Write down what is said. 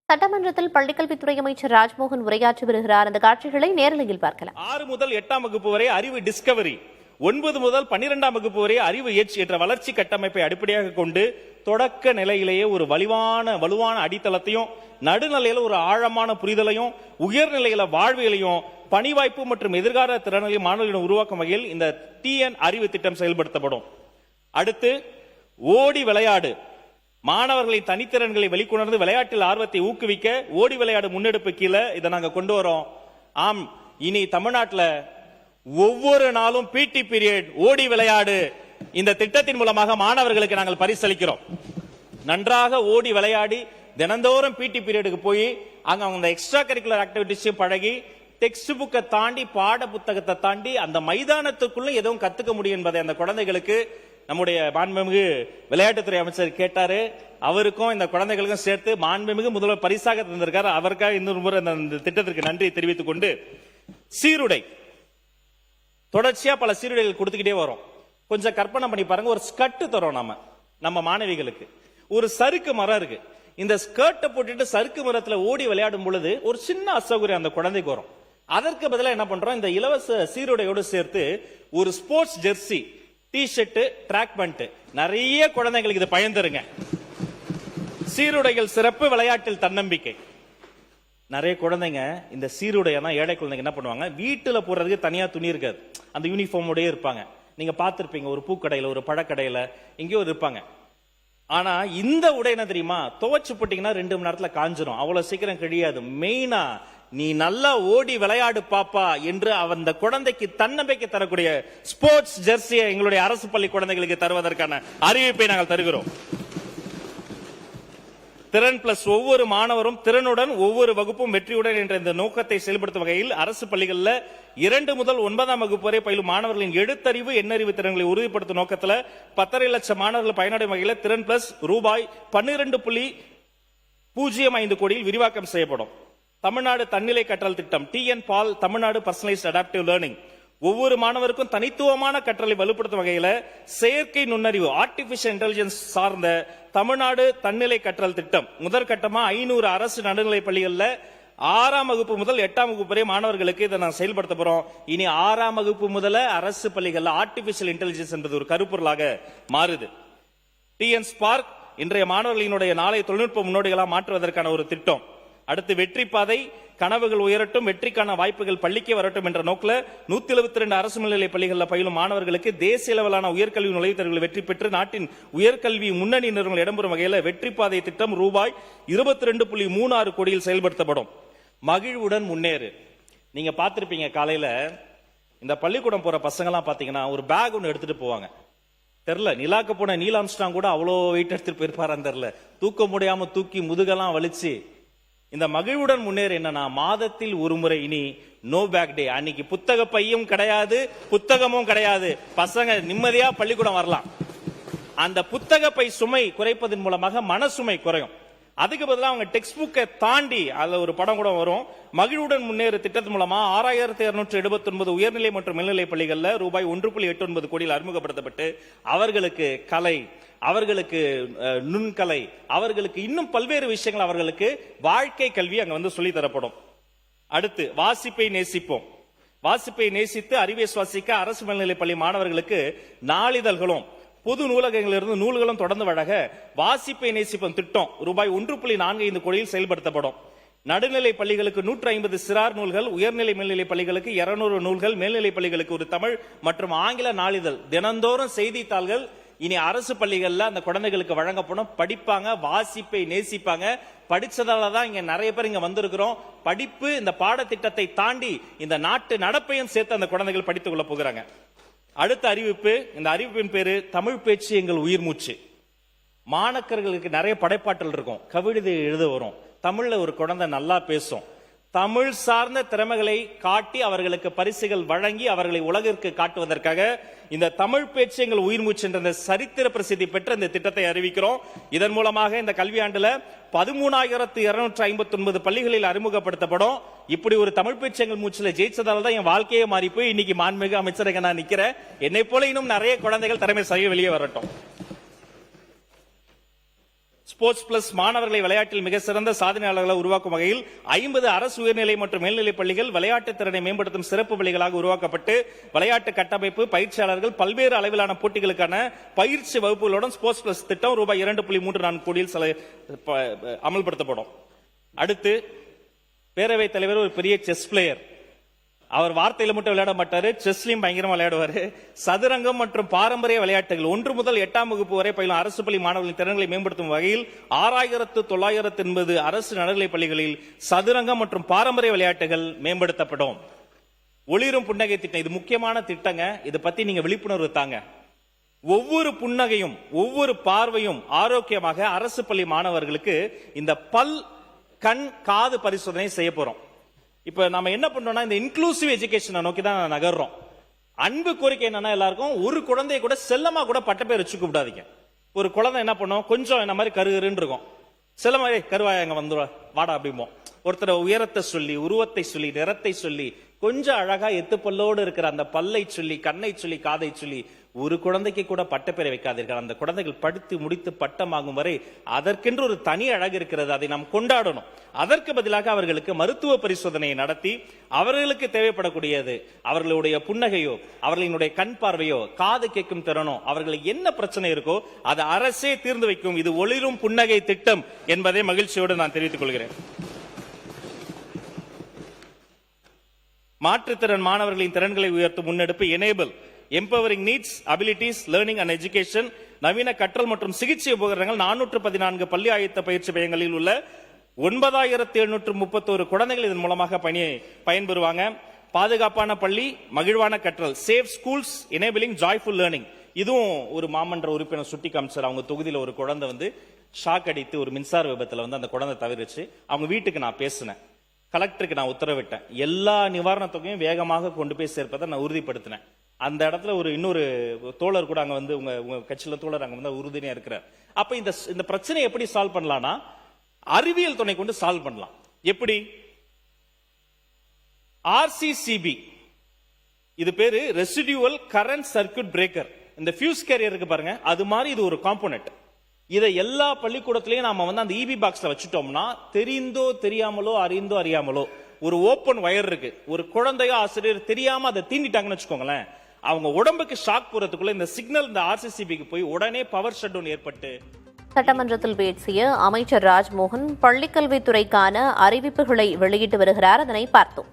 சட்டமன்றத்தில் பள்ளிக்கல்வித்துறை அமைச்சர் ராஜ்மோகன் உரையாற்றி வருகிறார். அந்த காட்சிகளை நேரலையில் பார்க்கலாம். 6 முதல் 8ஆம் வகுப்பு வரை அறிவு டிஸ்கவரி, 9 முதல் 12ஆம் வகுப்பு வரை அறிவு எச் என்ற வளர்ச்சி கட்டமைப்பை அடிப்படையாக கொண்டு தொடக்க நிலையிலேயே ஒரு வலுவான அடித்தளத்தையும், நடுநிலையில ஒரு ஆழமான புரிதலையும், உயர்நிலையில வாழ்வியலையும், பணி வாய்ப்பு மற்றும் எதிர்கால திறனையும் மாணவர்களிடம் உருவாக்கும் வகையில் இந்த டிஎன் அறிவு திட்டம் செயல்படுத்தப்படும். அடுத்து ஓடி விளையாடு, மாணவர்களின் தனித்திறன்களை வெளிக்கொணர்ந்து விளையாட்டில் ஆர்வத்தை ஊக்குவிக்க ஓடி விளையாடு முன்னெடுப்பு கீழே இதை நாங்க கொண்டு வரோம். ஆம், இனி தமிழ்நாட்டில் ஒவ்வொரு நாளும் பிடி பீரியட் ஓடி விளையாடு இந்த திட்டத்தின் மூலமாக மாணவர்களுக்கு நாங்கள் பரிசளிக்கிறோம். நன்றாக ஓடி விளையாடி தினந்தோறும் பிடி பீரியடுக்கு போய் அங்க எக்ஸ்ட்ரா கரிக்குலர் ஆக்டிவிட்டிஸையும் பழகி டெக்ஸ்ட் புக்கை தாண்டி பாட புத்தகத்தை தாண்டி அந்த மைதானத்துக்குள்ள எதுவும் கத்துக்க முடியும் என்பதை அந்த குழந்தைகளுக்கு நம்முடைய மாண்புமிகு விளையாட்டுத்துறை அமைச்சர் கேட்டாரு. அவருக்கும் இந்த குழந்தைகளுக்கும் சேர்த்து மாண்புமிகு முதல்வர் பரிசாக தந்திருக்காரு. அவருக்காக இன்னொரு முறை இந்த திட்டத்திற்கு நன்றி தெரிவித்துக் கொண்டு, சீருடை தொடர்ச்சியா பல சீருடைகள் கொடுத்துக்கிட்டே வரும். கொஞ்சம் கற்பனை பண்ணி பாருங்க, ஒரு ஸ்கர்ட் தரோம் நம்ம மாணவிகளுக்கு. ஒரு சறுக்கு மரம் இருக்கு, இந்த ஸ்கர்ட்டை போட்டுட்டு சறுக்கு மரத்துல ஓடி விளையாடும் பொழுது ஒரு சின்ன அசௌகரியம் அந்த குழந்தைக்கு வரும். அதற்கு பதிலாக என்ன பண்றோம், இந்த இலவச சீருடையோடு சேர்த்து ஒரு sports jersey, T-shirt, track pant, நிறைய குழந்தைகளுக்கு இது பயன் தருங்க. சீருடைகள் சிறப்பு, விளையாட்டில் தன்னம்பிக்கை. நிறைய குழந்தைங்க இந்த சீருடையா ஏழை குழந்தைங்க என்ன பண்ணுவாங்க, வீட்டுல போடுறதுக்கு தனியா துணி இருக்காது, அந்த யூனிஃபார்மோடய இருப்பாங்க. நீங்க பார்த்திருப்பீங்க, ஒரு பூக்கடையில ஒரு பழக்கடையில எங்கேயோ இருப்பாங்க. ஆனா இந்த உடை என்ன தெரியுமா, துவைச்சு போட்டீங்கன்னா 2 மணி நேரத்துல காஞ்சிரும், அவ்வளவு சீக்கிரம் கிழியாது. மெயினா நீ நல்லா ஓடி விளையாடு பாப்பா என்று அந்த குழந்தைக்கு தன்னம்பிக்கை தரக்கூடிய ஸ்போர்ட்ஸ் ஜெர்சியை எங்களுடைய அரசு பள்ளி குழந்தைகளுக்கு தருவதற்கான அறிவிப்பை நாங்கள் தருகிறோம். திறன் பிளஸ், ஒவ்வொரு மாணவரும் திறனுடன் ஒவ்வொரு வகுப்பும் வெற்றியுடன் என்ற இந்த நோக்கத்தை செயல்படுத்தும் வகையில் அரசு பள்ளிகளில் 2 முதல் 9ஆம் வகுப்பு வரை பயிலும் மாணவர்களின் எழுத்தறிவு, எண்ணறிவு திறன்களை உறுதிப்படுத்தும் நோக்கத்தில் 10.5 லட்சம் மாணவர்கள் பயனடையும் வகையில் திறன் பிளஸ் ரூபாய் 12.05 கோடியில் விரிவாக்கம் செய்யப்படும். தமிழ்நாடு தன்னிலை கற்றல் திட்டம், டிஎன் பால், தமிழ்நாடு பர்சனலைஸ்ட் அடாப்டிவ் லேர்னிங், ஒவ்வொரு மாணவருக்கும் தனித்துவமான கற்றலை வலுப்படுத்தும் வகையில் செயற்கை நுண்ணறிவு, ஆர்டிபிஷியல் இன்டெலிஜென்ஸ் சார்ந்த தமிழ்நாடு தன்னிலை கற்றல் திட்டம் முதற்கட்டமா 500 அரசு நடுநிலை பள்ளிகளில் 6ஆம் வகுப்பு முதல் 8ஆம் வகுப்பு வரை மாணவர்களுக்கு இதை நான் செயல்படுத்த போறோம். இனி 6ஆம் வகுப்பு முதல்ல அரசு பள்ளிகளில் ஆர்டிபிஷியல் இன்டெலிஜென்ஸ் என்பது ஒரு கருப்பொருளாக மாறுது. டிஎன் ஸ்பார்க் இன்றைய மாணவர்களினுடைய நாளை தொழில்நுட்ப முன்னோடிகளாக மாற்றுவதற்கான ஒரு திட்டம். அடுத்து வெற்றி பாதை, கனவுகள் உயரட்டும், வெற்றிக்கான வாய்ப்புகள் பள்ளிக்கே வரட்டும் என்ற நோக்கில் 172 அரசு மேல்நிலை பள்ளிகளில் பயிலும் மாணவர்களுக்கு தேசிய அளவிலான உயர்கல்வி நுழைவுத் தேர்வுகள் வெற்றி பெற்று நாட்டின் உயர்கல்வி முன்னணி நிறுவனங்கள் இடம்பெறும் வகையில் வெற்றி பாதை திட்டம் ரூபாய் 22.36 கோடியில் செயல்படுத்தப்படும். மகிழ்வுடன் முன்னேறு, நீங்க பார்த்திருப்பீங்க, காலையில இந்த பள்ளிக்கூடம் போற பசங்க எல்லாம் பாத்தீங்கன்னா ஒரு பேக் ஒன்று எடுத்துட்டு போவாங்க. தெரியல, நிலாக்கு போன நீல் ஆம்ஸ்ட்ராங் கூட அவ்வளோ வெயிட் எடுத்துட்டு போயிருப்பாரான்னு தெரியல, தூக்க முடியாம தூக்கி முதுகெல்லாம் வலிச்சு. இந்த மகிழ்வுடன் முன்னேற என்னன்னா, மாதத்தில் ஒரு முறை இனி நோ பேக் டே. அன்னைக்கு புத்தக பையும் கிடையாது, புத்தகமும் கிடையாது, பசங்க நிம்மதியா பள்ளிக்கூடம் வரலாம். அந்த புத்தக பை சுமை குறைப்பதன் மூலமாக மனசுமை குறையும். அதுக்கு பதிலாக அவங்க டெக்ஸ்ட் புக்கை தாண்டி அதுல ஒரு படம் கூட வரும். மகிழ்வுடன் முன்னேறு திட்டத்தின் மூலமா 6279 உயர்நிலை மற்றும் மேல்நிலை பள்ளிகள்ல ரூபாய் 1.89 கோடியில் அறிமுகப்படுத்தப்பட்டு அவர்களுக்கு கலை, அவர்களுக்கு நுண்கலை, அவர்களுக்கு இன்னும் பல்வேறு விஷயங்கள், அவர்களுக்கு வாழ்க்கை கல்வி அங்க வந்து சொல்லி தரப்படும். அடுத்து வாசிப்பை நேசிப்போம். வாசிப்பை நேசித்து அறிவை சுவாசிக்க அரசு மேல்நிலை பள்ளி மாணவர்களுக்கு நாளிதழ்களும் பொது நூலகங்களிலிருந்து நூல்களும் தொடர்ந்து வழங்க வாசிப்பை நேசிப்போம் திட்டம் ரூபாய் 1.45 கோடியில் செயல்படுத்தப்படும். நடுநிலை பள்ளிகளுக்கு 150 சிறார் நூல்கள், உயர்நிலை மேல்நிலை பள்ளிகளுக்கு 200 நூல்கள், மேல்நிலை பள்ளிகளுக்கு ஒரு தமிழ் மற்றும் ஆங்கில நாளிதழ், தினந்தோறும் செய்தித்தாள்கள் இனி அரசு பள்ளிகள்ல அந்த குழந்தைகளுக்கு வழங்கப்படும். படிப்பாங்க, வாசிப்பை நேசிப்பாங்க. படிச்சதாலதான் இங்க நிறைய பேர் இங்க வந்திருக்கிறோம். படிப்பு இந்த பாடத்திட்டத்தை தாண்டி இந்த நாட்டு நடப்பையும் சேர்த்து அந்த குழந்தைகள் படித்துக் கொள்ள போகிறாங்க. அடுத்த அறிவிப்பு, இந்த அறிவிப்பின் பேரு தமிழ் பேச்சு எங்கள் உயிர் மூச்சு. மாணக்கர்களுக்கு நிறைய படைப்பாற்றல் இருக்கும், கவிதை எழுத வரும், தமிழ்ல ஒரு குழந்தை நல்லா பேசும். தமிழ் சார்ந்த திறமைகளை காட்டி அவர்களுக்கு பரிசுகள் வழங்கி அவர்களை உலகிற்கு காட்டுவதற்காக இந்த தமிழ் பேச்சு எங்கள் உயிர் மூச்சு என்ற சரித்திர பிரசித்தி பெற்ற இந்த திட்டத்தை அறிவிக்கிறோம். இதன் மூலமாக இந்த கல்வியாண்டுல 13,259 பள்ளிகளில் அறிமுகப்படுத்தப்படும். இப்படி ஒரு தமிழ் பேச்சு எங்கள் மூச்சுல ஜெயிச்சதால தான் என் வாழ்க்கையே மாறி போய் இன்னைக்கு மாண்புமிகு அமைச்சராக நான் நிக்கிறேன். என்னை போல இன்னும் நிறைய குழந்தைகள் திறமை செய்ய வெளியே வரட்டும். ஸ்போர்ட்ஸ் பிளஸ் மாணவர்களை விளையாட்டில் மிக சிறந்த சாதனையாளர்களை உருவாக்கும் வகையில் 50 அரசு உயர்நிலை மற்றும் மேல்நிலைப் பள்ளிகள் விளையாட்டு திறனை மேம்படுத்தும் சிறப்பு பள்ளிகளாக உருவாக்கப்பட்டு விளையாட்டு கட்டமைப்பு பயிற்சியாளர்கள் பல்வேறு அளவிலான போட்டிகளுக்கான பயிற்சி வகுப்புகளுடன் ஸ்போர்ட்ஸ் பிளஸ் திட்டம் ரூபாய் 2.34 கோடியில் அமல்படுத்தப்படும். அடுத்து பேரவைத் தலைவர் ஒரு பெரிய செஸ் பிளேயர். அவர் வார்த்தையில மட்டும் விளையாட மாட்டாரு, செஸ்லயும் பயங்கரமா விளையாடுவாரு. சதுரங்கம் மற்றும் பாரம்பரிய விளையாட்டுகள் 1 முதல் 8ஆம் வகுப்பு வரை பயிலும் அரசு பள்ளி மாணவர்களின் திறன்களை மேம்படுத்தும் வகையில் 6980 அரசு நடுநிலைப் பள்ளிகளில் சதுரங்கம் மற்றும் பாரம்பரிய விளையாட்டுகள் மேம்படுத்தப்படும். ஒளிரும் புன்னகை திட்டம் இது முக்கியமான திட்டங்க. இதை பத்தி நீங்க விழிப்புணர்வு தாங்க. ஒவ்வொரு புன்னகையும் ஒவ்வொரு பார்வையும் ஆரோக்கியமாக அரசு பள்ளி மாணவர்களுக்கு இந்த பல் கண் காது பரிசோதனை செய்ய போறோம். இப்ப நம்ம என்ன பண்றோம்னா இந்த இன்க்ளூசிவ் எஜுகேஷனை நோக்கி தான் நகர்றோம். அன்பு கோரிக்கை என்னன்னா எல்லாருக்கும் ஒரு குழந்தைய கூட செல்லமா கூட பட்ட பேர் வச்சு கூப்பிடாதீங்க. ஒரு குழந்தை என்ன பண்ணும், கொஞ்சம் என்ன மாதிரி கருகருன்னு இருக்கும், செல்ல மாதிரி கருவாய அங்க வந்து வாடா அப்படிமோ. ஒருத்தர் உயரத்தை சொல்லி உருவத்தை சொல்லி நிறத்தை சொல்லி கொஞ்சம் அழகா எத்துப்பல்லோடு இருக்கிற அந்த பல்லை சொல்லி கண்ணை சொல்லி காதை சொல்லி ஒரு குழந்தைக்கு கூட பட்டப்பேரை வைக்காதீர்கள். அந்த குழந்தைகள் படித்து முடித்து பட்டமாகும் வரை அதற்கென்று ஒரு தனி அழகு இருக்கிறது, அதை நாம் கொண்டாடணும். அதற்கு பதிலாக அவர்களுக்கு மருத்துவ பரிசோதனையை நடத்தி அவர்களுக்கு தேவைப்படக்கூடியது அவர்களுடைய புன்னகையோ அவர்களினுடைய கண் பார்வையோ காது கேட்கும் திறனோ அவர்களுக்கு என்ன பிரச்சனை இருக்கோ அதை அரசே தீர்ந்து வைக்கும். இது ஒளிரும் புன்னகை திட்டம் என்பதை மகிழ்ச்சியோடு நான் தெரிவித்துக் கொள்கிறேன். மாற்றுத்திறன் மாணவர்களின் திறன்களை உயர்த்தும் முன்னெடுப்பு enable empowering needs abilities learning and education நவீன கற்றல் மற்றும் சிகிச்சை உபகரணங்கள் 414 பள்ளி ஆயத்த பயிற்சி மையங்களில் உள்ள 9731 குழந்தைகள் இதன் மூலமாக பயன்பெறுவாங்க. பாதுகாப்பான பள்ளி மகிழ்வான கற்றல் safe schools enabling joyful learning. இதுவும் ஒரு மாமன்ற உறுப்பினர் சுட்டி காமிச்சார். அவங்க தொகுதியில் ஒரு குழந்தை வந்து ஷாக் அடித்து ஒரு மின்சார விபத்துல வந்து அந்த குழந்தை தவிர்த்து அவங்க வீட்டுக்கு நான் பேசினேன். கலெக்டருக்கு நான் உத்தரவிட்டேன். எல்லா நிவாரணத்துக்கும் வேகமாக கொண்டு போய் சேர்ப்பதை நான் உறுதிப்படுத்தினேன். அந்த இடத்துல இன்னொரு தோழர் கூட அங்க வந்து உங்க கட்சியில தோழர் அங்க வந்து உறுதுணையா இருக்கிறார். அப்ப இந்த பிரச்சனை எப்படி சால்வ் பண்ணலாம்னா அறிவியல் துணை கொண்டு சால்வ் பண்ணலாம். எப்படி? RCCB இது பேரு ரெசிடுவல் கரண்ட் சர்க்யூட் பிரேக்கர். இந்த ஃபியூஸ் கேரியர் இருக்கு பாருங்க, அது மாதிரி இது ஒரு காம்போனன்ட். இதை எல்லா பள்ளிக்கூடத்திலையும் நாம வந்து அந்த EB பாக்ஸ்ல வச்சுட்டோம்னா தெரிந்தோ தெரியாமலோ அறிந்தோ அறியாமலோ ஒரு ஓபன் வயர் இருக்கு, ஒரு குழந்தையோ ஆசிரியர் தெரியாம அதை தீண்டிட்டாங்கன்னு வச்சுக்கோங்களேன், அவங்க உடம்புக்கு ஷாக் போறதுக்குள்ள இந்த சிக்னல் இந்த RCCBக்கு போய் உடனே பவர் ஷட் டவுன் ஏற்பட்டு. சட்டமன்றத்தில் பேசிய அமைச்சர் ராஜ்மோகன் பள்ளிக்கல்வித்துறைக்கான அறிவிப்புகளை வெளியிட்டு வருகிறார். அதனை பார்த்தோம்.